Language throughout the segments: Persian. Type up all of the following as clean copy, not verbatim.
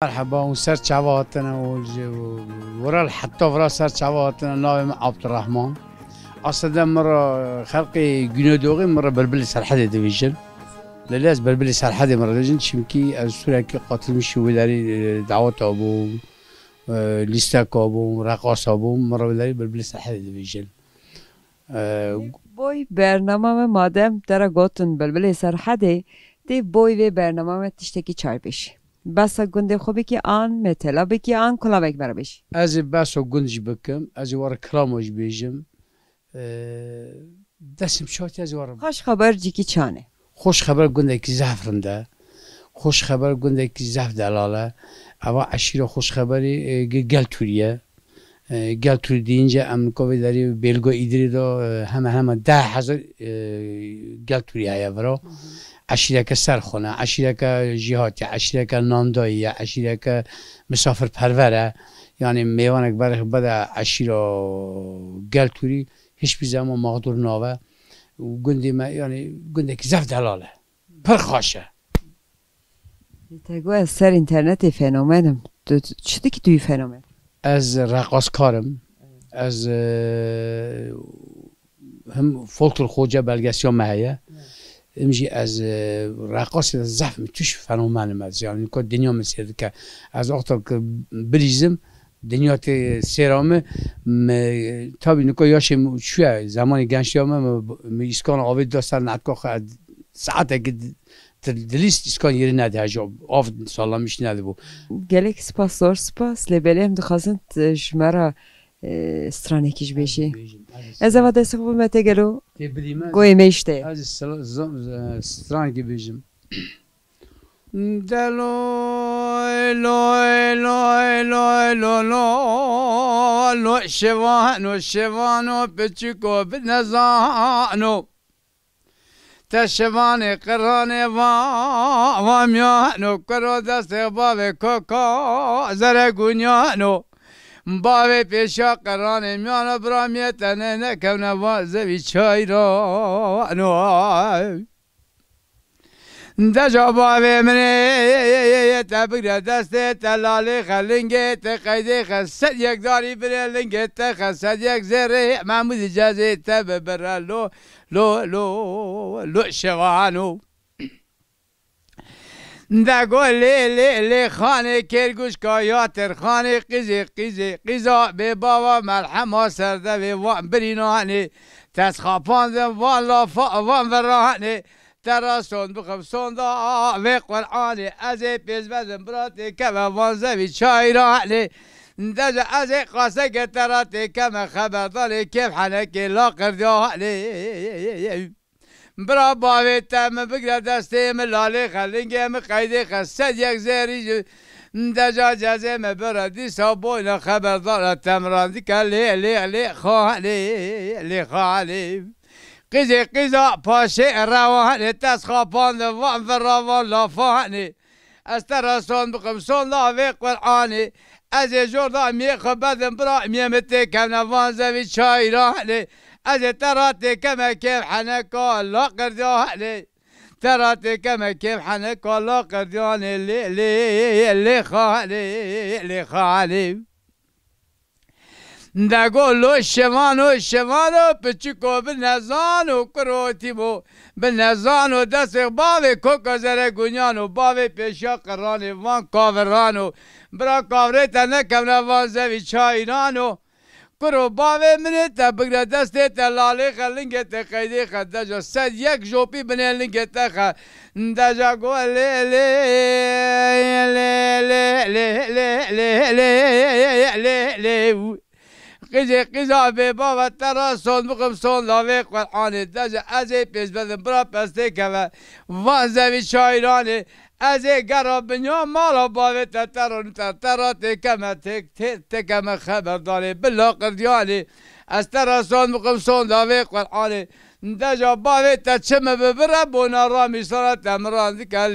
مرحبا وسر شعباتنا ورا حتى ورا سر شعباتنا ناوي عبد الرحمن اصلا مرة خلقي جنودوغي مرة بلبل سرحدة ديفيجن للاز بلبل سرحدة مرة ديفيجن شمكي السوريا كي قاتل مشي وداري دعوات ابو ليستاك ابو رقاص ابو مرة وداري بلبل سرحدة ديفيجن بوی برنامه مادم ترا گوتن بلبل سرحده دی بوی و برنامه تشتکی چای بشی بس گنده خوبی که آن متلا بکی آن کلا بک برا بشی از بس گنج بکم از وار کلامش بیجم دستم شاتی از وار خوش خبر جی کی چانه خوش خبر گنده کی زعفرنده خوش خبر گنده کی زعف دلاله اما عشیره خوش خبری گل توریه گل توری دینجا امریکا و داری بلگو ایدری دا همه 10,000 گل توری هیا برا عشیره که سرخونه عشیره که جهاتی عشیره که نامدایی عشیره که مسافر پروره یعنی میوانک برای بده عشیره گل توری هیچ بی زمان مقدور ناوه و گنده ما یعنی گنده که زفت دلاله پرخاشه تگو از سر اینترنت فنومنم چطور که توی فنومن؟ از رقاص کارم از هم فولکلور خوجه بلگسیان مهیه امجی از رقاص زعف توش فنومن ماز یعنی که دنیا مسیر که از وقتی که بریزم دنیا ت سرامه تابی نکو یاش شوی زمانی گنجیامه میسکان آوید داستن نتکو خد ساعته که دلیست اسکان یری نده هجاب آف سالامیش نده بو گلک سپاس زور سپاس لبلیم دخواستن شمارا استرانیکیش بشی از اول دست خوب مته گلو گوی میشته از استرانیکی بیجم دلوی لوی لوی لوی لولو لو شوانو شوانو بچکو بنزانو تشوان قرانه و میانو کرو دست باوی کوکا زرگونیانو باوی پیشا قرانه میانو برامیتنه نکونه وازوی چای رانو دجا باوی منی تبگر دست تلالی خلنگی تقیدی خسد یک داری بری لنگی تخسد یک زره محمود جازی تب بره لو شوانو دگو لی خانه کرگوش کایاتر خانه قیزا به بابا ملحمه سرده وان برینانه تسخاپان وان لافا وان ورانه تراسون بخم سوندا و قرآن از پیش بزن براتی که وان زوی چای رانه دجا از قاسه که تراتی که خبرداری کیف حنکی لا قردیانه برا باوی تم بگره دسته ملالی خلنگی قیدی خسد یک زیری دجا جزه برا دیسا بوینا خبردار تمراندی که لی خالی قیزا پاشه روانه تسخاپان وان فراوان لافانه از ترسان بقم سون لاوی قرآنه از جوردا میخو بدم برا میمتی کم نوان زوی چای رانه از تراتی کم کم حنکا لا قردیانه تراتی کم کم حنکا لا قردیانه لی خالی دگو لو شوانو پچکو بنزانو کروتیمو بنزانو دست باوی کوکا زرگونیانو باوی پیشا قرانه وان کاورانو برا کاوره تا نکم نوان زوی چاینانو کرو باوی منی تا بگره دسته تا لالی خلنگه تا قیده خد دجا سد یک جوپی بنی لنگه تا خد دجا گو لی قیزا به بابا تراسون بقم سون لاوی قرآنه دجا از پیش بدن برا پسته که وان زوی چایرانه از گرا بنیا مالا باوی ترون ترا تکمه تکمه خبرداری بلا قردیانه از تراسون بقم سون لاوی قرآنه دجا باوی تچمه ببره بونا رامی سرات امران دیکه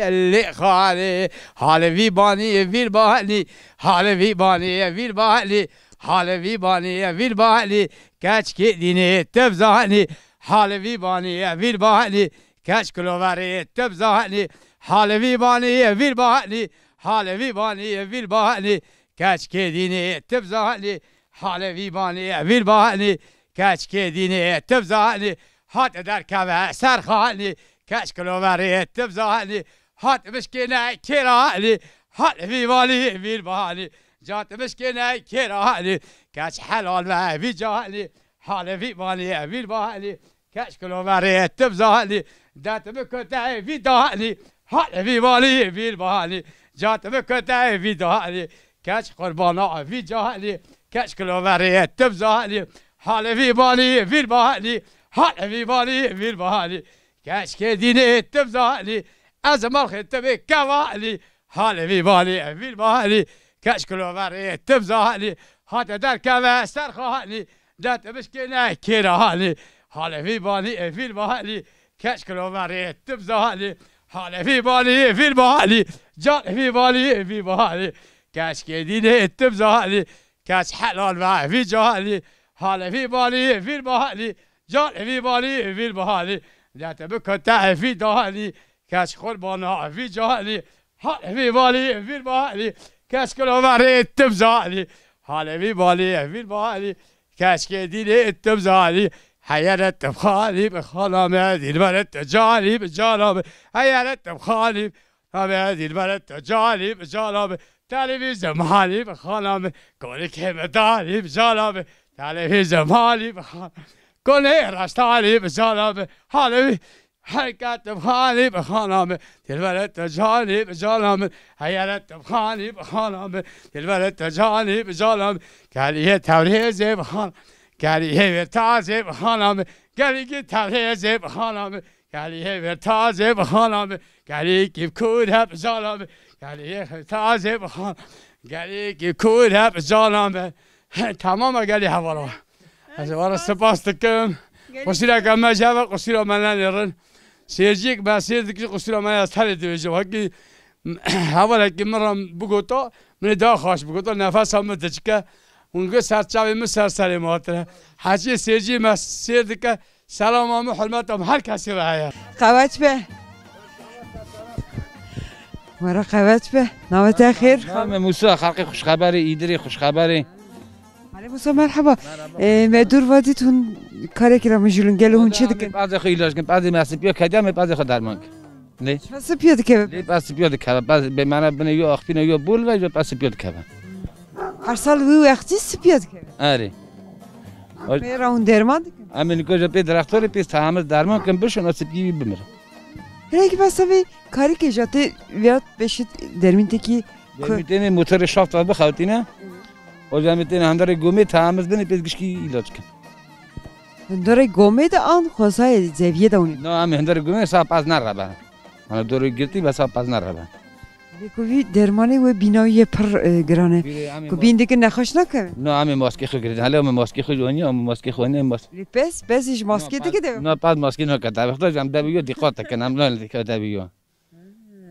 لی خالی حال وی بانی ویر بانی حال وی بانی ویر بانی حال وی بانی ویر بانی کچ که دینه تبزانی حال وی بانی ویر بانی کچ کلووری تبزانی حال ویبانی ویل بانی حال ویبانی ویل بانی کچ که دینه تبزانی حال ویبانی ویل بانی کچ که دینه تبزانی هات در کبه سرخانی کچ کلووری تبزانی هات مشکینه کرانی حال ویبانی ویل بانی جات مشکینه کرانی کچ حلال و وی جانی حال ویبانی ویل بانی کچ کلووری تبزانی دات بکته وی دانی حال ویبانی ویل بانی جات بکته وی دانی کچ قربانا وی جانی کچ کلووری تبزانی حال ویبانی ویل بانی حال ویبانی ویل بانی کچ که دینه تبزانی از مرخ تبی کوانی حال ویبانی ویل بانی کچ کلووری تبزانی هات در کوه سرخانی دات بشکنه کرانی حال ویبانی ویل بانی کچ کلووری تبزانی حال ویبانی ویل بانی جان ویبانی ویل بانی کچ که دینه تبزانی کچ حلال و وی جانی حال ویبانی ویل بانی جان ویبانی ویل بانی دات بکته وی دانی کچ قربانا وی جانی حال ویبانی ویل بانی کچ کلووری تبزانی حال ویبانی ویل بانی کچ که دینه تبزانی حیرت بخالی بخالام دلبرت جانی بجانب حیرت بخالی دلبرت جانی بجانب تلویزیون مالی بخالام کولی که مداری بجانب تلویزیون مالی بخالام کولی رستانی بجانب حالی حرکت بخالی بخالام دلبرت جانی بجانب حیرت بخالی بخالام دلبرت جانی بجانب کلیه توریز بخالام گریه تازه بخانم گریه تازه بخانم گریه تازه بخانم گریه کود بزنم گریه تازه بخانم گریه کود بزنم تمام گلی حوالا از وارا سپاس دکم قصیرا کم جواب قصیرا من نرن سیرجیک با سیرجیک قصیرا من از تری دویجم هکی حوالا که مرام بگوتا من داخاش بگوتا نفسم متچکه اونجا سرچاوی من سر ماتره حاجی سیرجی ما سیردکه سلام و حرمتم هر کسی باید قوت به مرا قوت به نامت خیر خانم موسی خلق خوشخبری ایدری خوشخبری علی موسی مرحبا مدور وادیتون کاری که را مجلون گلو اون چه دکن بعضی خو علاج کن بعضی مسیبیا کدام بعضی خو درمان کن نه پس پیاده که پس پیاده که بعضی به من بنه یا اخفینه یا بول و پس پیاده که هر سال وی وقتی سپید که آره میرا اون درمان دکن امین کجا پی درختوری پی تعامل درمان کن بشون سپیدی بمیره هرکی بس اوی کاری که جاته ویات بشید درمین تکی میتونه موتور شافت و بخواتینه و میتونه هنداره گومی تعامل بنه پیشگی علاج کن هنداره گومی ده آن خواسته زویه دونی نه امین هنداره گومی صاحب از نربه من دوری گرتی بس صاحب از نربه کوی درمانی و بینایی پر گرانه کو بینده که نخوش نکنه نه امین ماسکی خو گرید حالا ماسکی خو جوانی ام ماسکی خو نه ماسکی پسش ماسکی دیگه ده نه بعد ماسکی نه کتا وقتا جام دبیو دقت کنم نه دیگه دبیو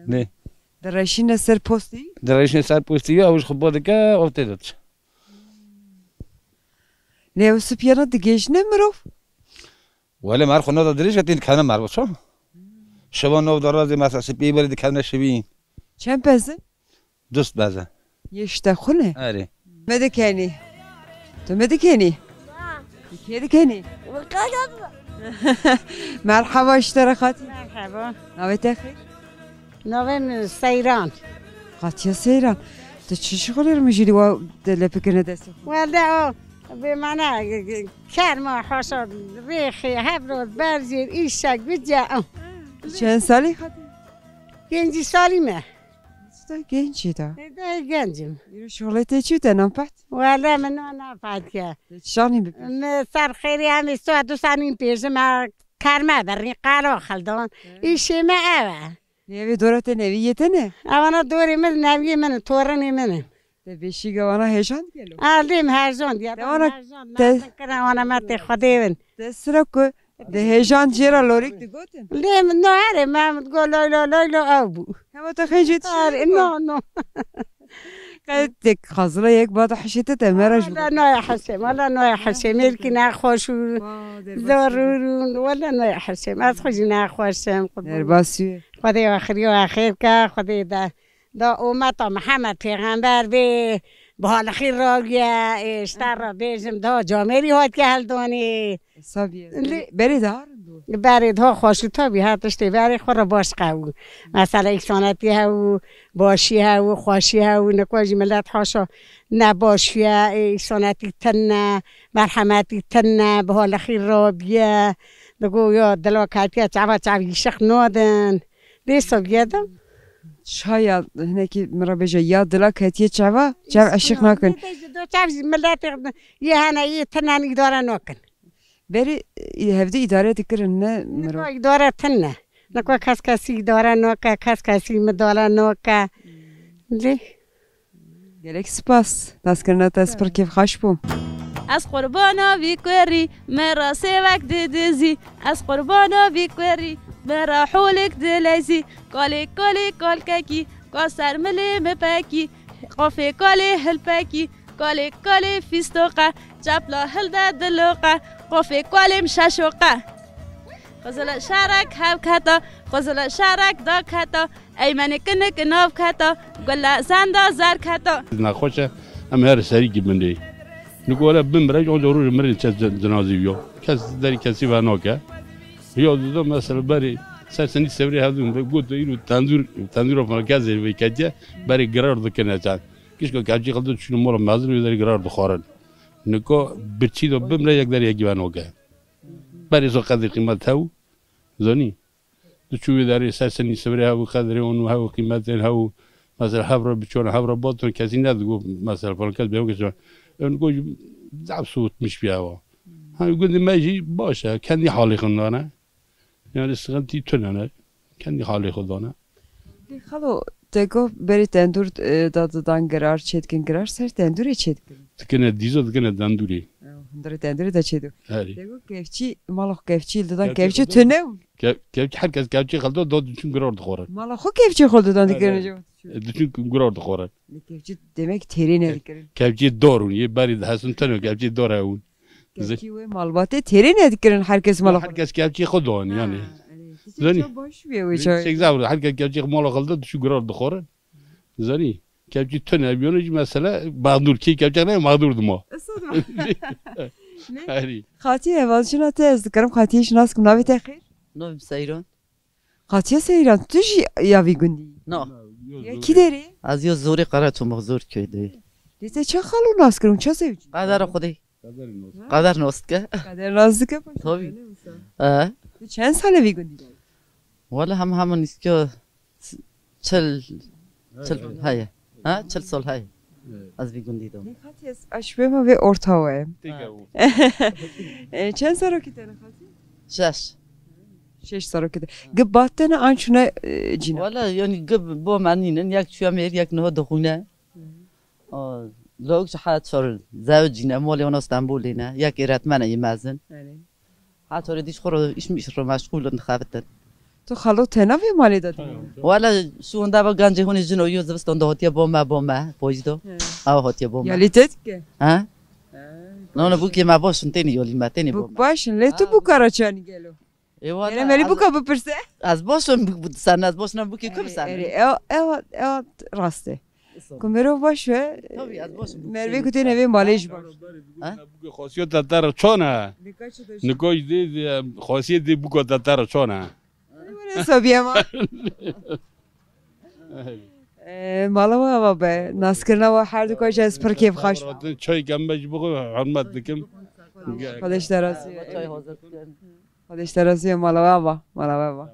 نه درشین سر پستی درشین سر پستی اوش خوب بود که افتاد نه و سپیانا دیگهش نمیروف ولی مار خونه دادریش کتین کنه مار شو شبا نو درازی مثلا سپی برید کنه شوین چند پزه دوست بزن یشته خونه آره مده کنی تو مده کنی کی کنی مرحبا اشتراخات مرحبا نویت خیر نویم سیران قاطیا سیران تو چه شغلی رو میجوری و دلپی کنه دست والله به من کرما حساد ریخی هبرود برزیر ایشک بجا چند سالی خاطر گنجی سالیمه تو گنجی دا گنجم یه شغلت چی تنم پت والله من نفعت که شانی بپی سر خیری همی سو دو سنین پیش ما کرمه برنی قلو خلدان ایشی ما اوه نیوی دورت نویته نه اوانا دوری من نوی من تورنی منه بیشی گوانا هشان گلو آلیم هرزون دیاد اوانا مرد خدیون دست را که ده هشان جیرا لوریک دیگوتن لیم نواره من گو لایلو او بو همه تا خیجید آره نه قد خازلا یک باد حشیت تمرش ولا نای حسیم ولا نای حسیم ملکی نخوشو ضرورون ولا نای حسیم از خوشی نخوشم درباسی خدای آخری و آخر که خدای دا امت محمد پیغمبر به حال خیر را گیا اشتر را بیجم دا جامعی هات که هل دانی حسابیه بری دار برید ها خوشی تا بی هاتشتی بری خور را باش قوو مثلا اکسانتی هاو باشی هاو خوشی هاو نکواجی ملت هاشا نباشی اکسانتی تن مرحمتی تن به حال خیر را بیا بگو یا دلاکاتی چعبی شخ نادن دیسا بیادم شاید هنکی مرا بجا یاد دلا کتیه چوا عشق نکن دو چعبی ملت یه هنه یه تنانی داره نکن بری هفته اداره تکرن نه مرا اداره تنه نکو کسی اداره نکه کسی مداره نکه دی گلک سپاس دست کرنا تست پر کیف خوش بوم از قربانا بیکوری مرا سوک دیدیزی از قربانا بیکوری مرا حولک دلیزی کالی کالککی کاسر ملی مپکی قافی کالی هلپکی کالی فیستوقه جپلا هلده دلوقه قافی کالی مششوقه خزل شارک هب کتا خزل شارک دا کتا ایمن کنک ناف کتا گلا زنده زر کتا نخوشه هم هر سری کی بندی نقوله بمرج اون ضروري مرن جنازي بيو داري كسي بانوكا يو دو مثلا بري سني سوري هذون بقول يرو تنظور مركز الويكاديا بري قرار دكنا جان كيشكو كاجي خلدو شنو مور مازن يدري قرار دخورن نكو برشي دو بمرا يقدر يجي بانوكا بري سو قدر قيمتها زوني شو يدري سني سوري هاو قدر اون هاو قيمتها هاو مثلا حبر بتشون حبر بطن كازي ندغو مثلا فالكاز بيوكا نقول زعب صوت مش بيها ها يقول لي ما يجي باشا كان دي حالي خندانه يعني استغنتي تنانا كان دي حالي خندانه دی خالو تگو بری تندور دادن قرار چیدکن قرار سر تندور چیدکن تكنا ديزو تكنا داندوري هندر تندور دا چیدو هاري تگو کفچی مالخ کفچی دادن کفچی تنو كيف حركه كاوتشي خلدو دو چون قرار دخورن مالخو کفچی خود دادن دیگرن جو چون قرار دخورن کفچی demek terin ediklerin كاوتشي دورون يبارد حسن تنو كاوتشي دورون kefçi ve malbatı terin ediklerin herkes malخ حركه كاوتشي خدون يعني زنی باش بیه شيك وچای زاور حركه كاوتشي مالو خلدو شو قرار دخورن زني كاوتشي تنو بيونج مثلا مغدور كي كاوتشي نه مغدور دما هاري خاطی evazşına tez dikarim خاطی şinas kim navi texir نویم سیران خاطی seyran tuji yavi gundi نه ya ki deri از یه زوری قرار تو مغزور کیده dite çe xalu nas kirim çe sevci قدر خودی قدر نوست که kader nazlı ke tabii اه çen sale vi gundi ولا هم نیست که چل های ها چل سال های از بیگوندی دام خاطی aşbema ve ortava çen saro ki tane خاطی شش 6 saro ki gib battene ançuna cina ولا يعني قب بو معنين ياك شو امير ياك نهو دخونه لوك حات صار زوجنا مولي وانا اسطنبول هنا ياك يرات منه يمازن حات رديش خورو ايش مش رو مشغول نخافتن تو خالو tena ve mali dadi ولا شو هندا با گنجه هونی جنو یو زبستان ده هاتیا بوما پویدو او هاتیا بوما yalitet ke ها نه نه بوکی ما باشن تینی یولی ما تینی bu بوما başın le tu bu karaçani gelo ایوانا Yine meli bu kapı pırse از باشن سن از باشن بوکی کم سن evet raste kumero baş ve tabii az باشن Merve kutun evi malej var خاصیت تاتر چونه نکوش دی خاصیت دی بوکو تاتر چونه Sabiyema Malama hava be Naskırna var her dükkan cez per keyif hoş çay gembeş بگو حرمت دکم Kardeşler arası چای حاضر Kardeşler arası malama hava